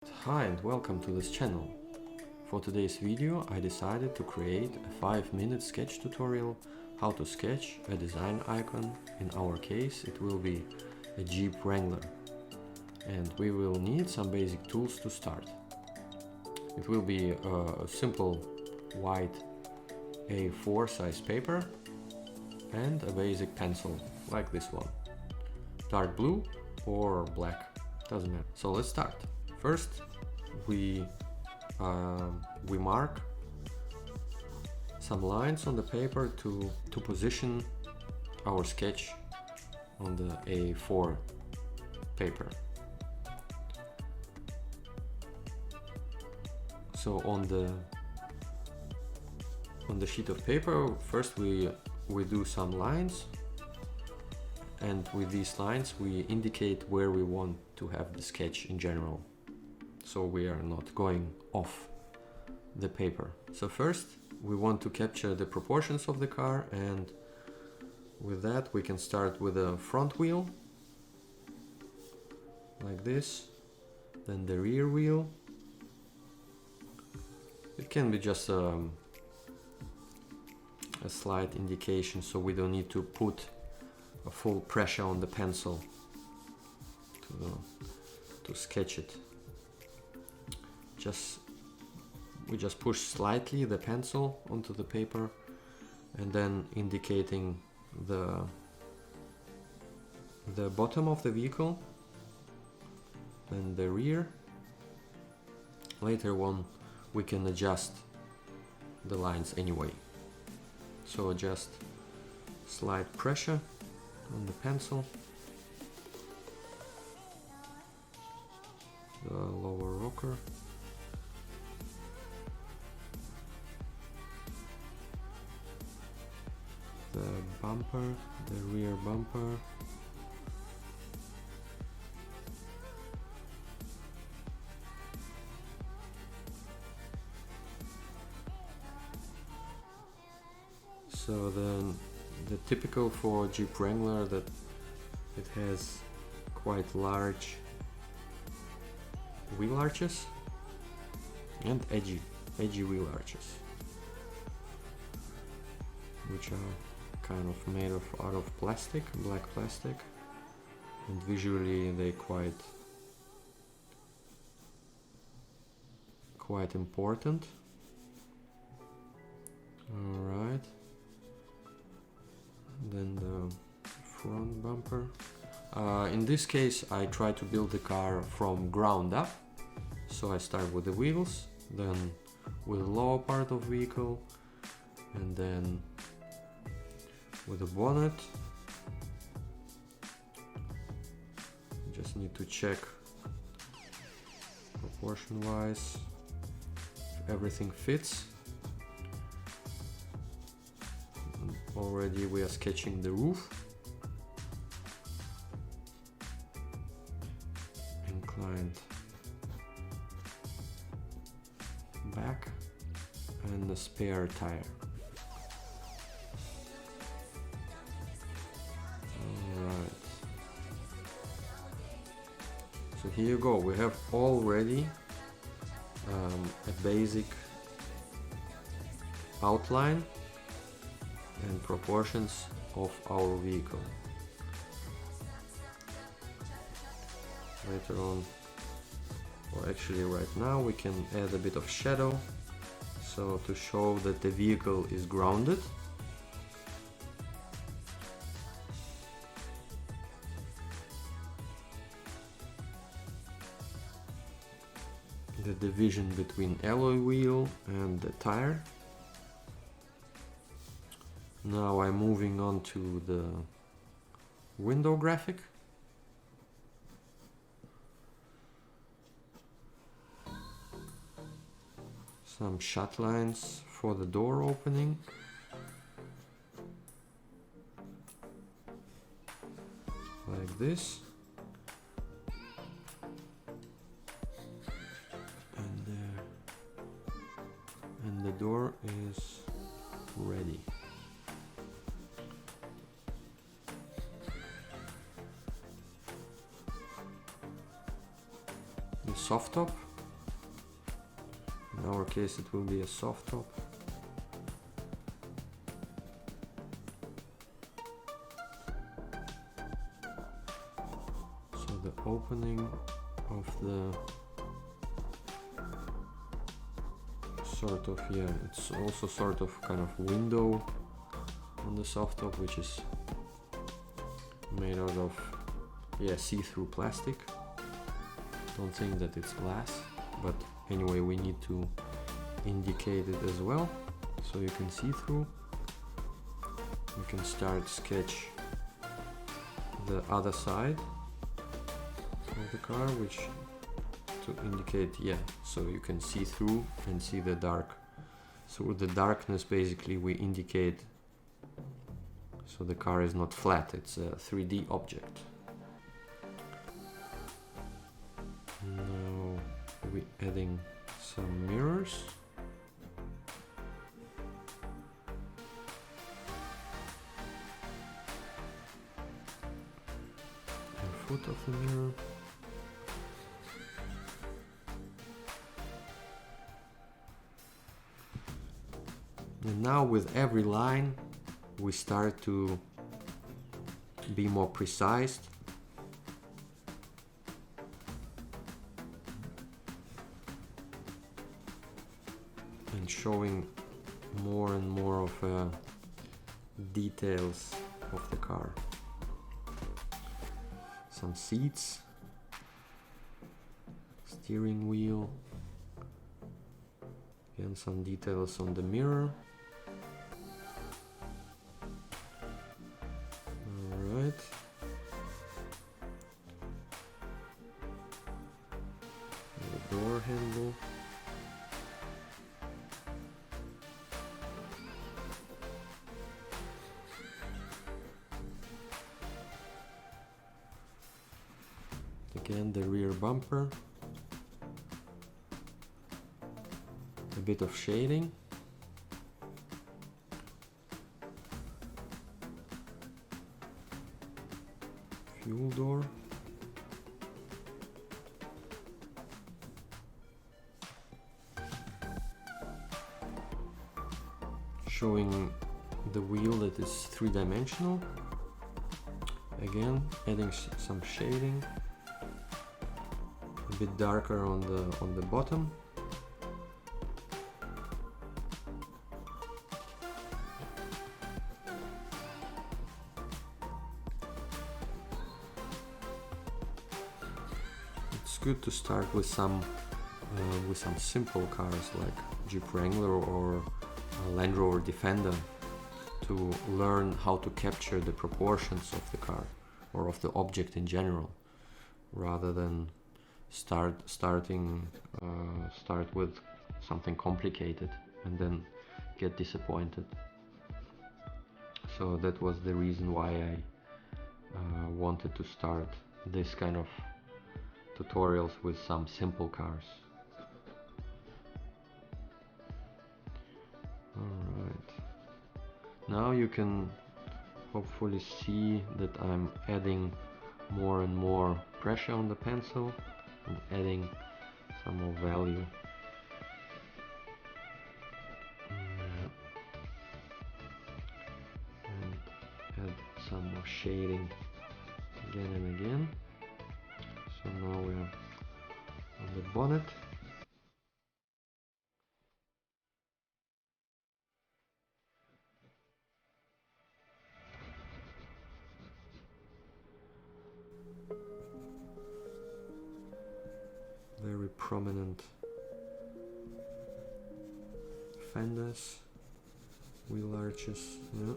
Hi and welcome to this channel. For today's video I decided to create a 5-minute sketch tutorial how to sketch a design icon. In our case it will be a Jeep Wrangler, and we will need some basic tools to start. It will be a simple white A4 size paper and a basic pencil like this one, dark blue or black, doesn't matter. So let's start. First, we mark some lines on the paper to position our sketch on the A4 paper. So on the sheet of paper, first we do some lines, and with these lines we indicate where we want to have the sketch in general, so we are not going off the paper. So first we want to capture the proportions of the car, and with that we can start with the front wheel like this, then the rear wheel. It can be just a slight indication, so we don't need to put a full pressure on the pencil to sketch it. We just push slightly the pencil onto the paper, and then indicating the bottom of the vehicle and the rear. Later on we can adjust the lines anyway, so just slight pressure on the pencil, the lower rocker, the bumper, the rear bumper, so then the typical for Jeep Wrangler that it has quite large wheel arches and edgy wheel arches, which are kind of made out of plastic, black plastic, and visually they quite important. Alright, then the front bumper. In this case I try to build the car from ground up, so I start with the wheels, then with the lower part of vehicle, and then with the bonnet. Just need to check proportion wise if everything fits. Already we are sketching the roof, inclined back, and the spare tire. Alright, so here you go, we have already a basic outline and proportions of our vehicle. Later on, or actually right now, we can add a bit of shadow, so to show that the vehicle is grounded. The division between alloy wheel and the tire. Now I'm moving on to the window graphic. Some shut lines for the door opening. Like this. And the door is ready. The soft top In our case it will be a soft top. So the opening of the sort of, yeah, it's also sort of kind of window on the soft top, which is made out of, yeah, see-through plastic. Don't think that it's glass, but anyway, we need to indicate it as well, so you can see through. You can start sketch the other side of the car, which to indicate, yeah, so you can see through and see the dark. So with the darkness, basically we indicate, so the car is not flat, it's a 3D object. Now we're adding some mirrors. And foot of the mirror. And now with every line we start to be more precise and showing more and more of details of the car. Some seats, steering wheel, and some details on the mirror. Alright. The door handle. Again, the rear bumper. A bit of shading. Fuel door. Showing the wheel that is three-dimensional. Again, adding some shading. A bit darker on the bottom. It's good to start with some simple cars like Jeep Wrangler or Land Rover Defender to learn how to capture the proportions of the car or of the object in general, rather than start with something complicated and then get disappointed. So that was the reason why I wanted to start this kind of tutorials with some simple cars. Alright, now you can hopefully see that I'm adding more and more pressure on the pencil and adding some more value. And add some more shading again and again. So now we're on the bonnet. Very prominent fenders, wheel arches, yeah.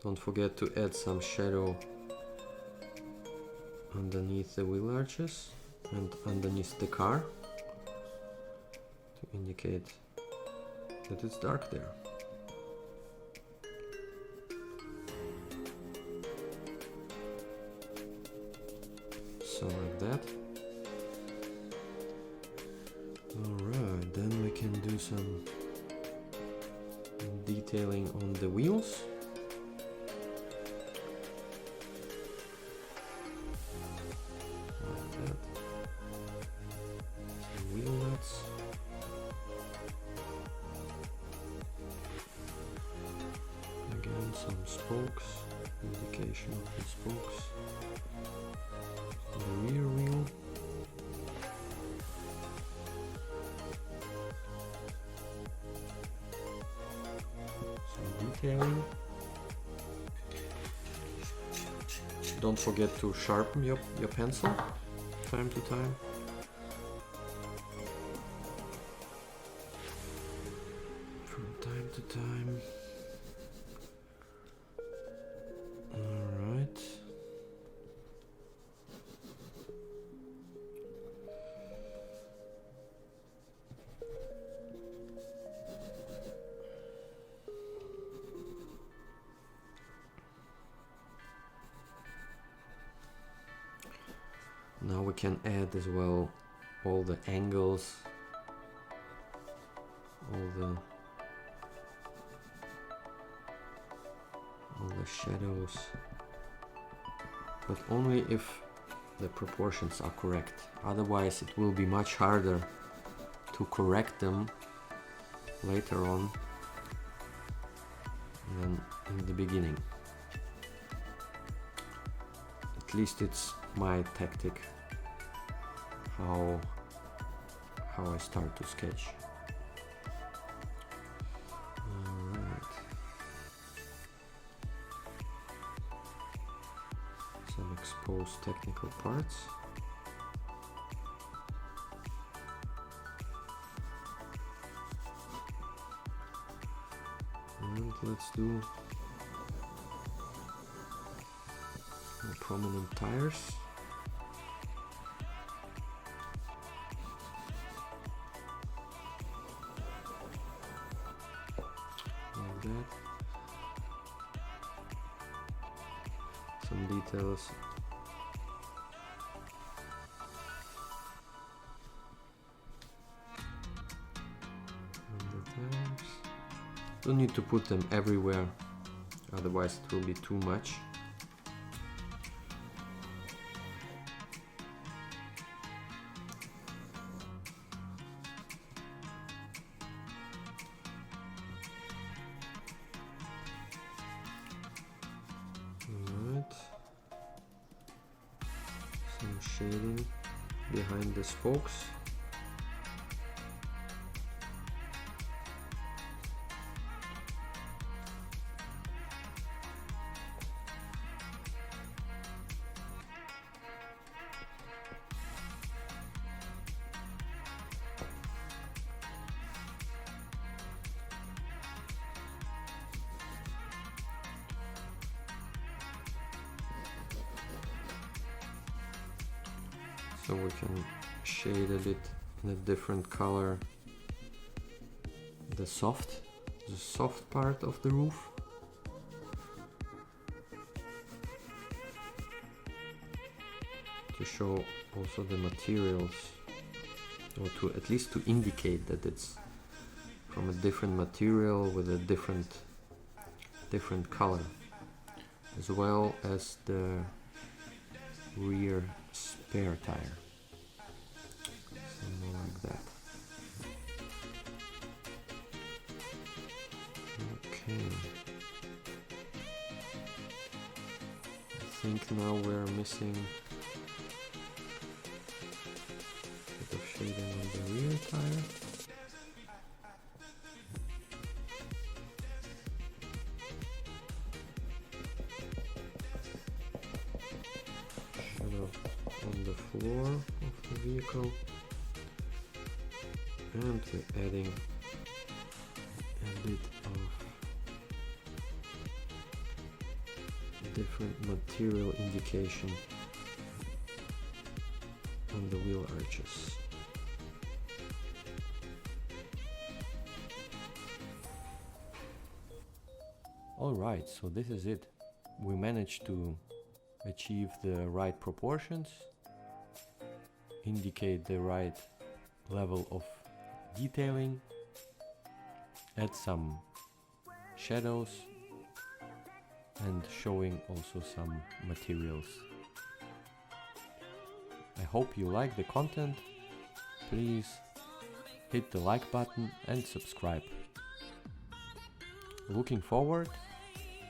Don't forget to add some shadow underneath the wheel arches and underneath the car to indicate that it's dark there. So like that. Alright, then we can do some detailing on the wheels. Like that. Some wheel nuts. Again, some spokes, indication of the spokes. The rear wheel. Detailing. Don't forget to sharpen your pencil time to time. From time to time. Alright. Now we can add as well all the angles, all the shadows, but only if the proportions are correct. Otherwise it will be much harder to correct them later on than in the beginning. At least it's my tactic, how I start to sketch. Alright. Some exposed technical parts. And let's do more prominent tires. Like that. Some details. On the tires. Don't need to put them everywhere, otherwise it will be too much. Alright. Some shading behind the spokes. So we can shade a bit in a different color the soft part of the roof. To show also the materials, or to at least to indicate that it's from a different material with a different color, as well as the rear spare tire, something like that. Okay, I think now we're missing a bit of shading on the rear tire. On the floor of the vehicle, and we're adding a bit of different material indication on the wheel arches. Alright, so this is it. We managed to achieve the right proportions, indicate the right level of detailing, add some shadows, and showing also some materials. I hope you like the content. Please hit the like button and subscribe. Looking forward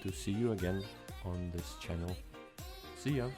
to see you again on this channel. See ya!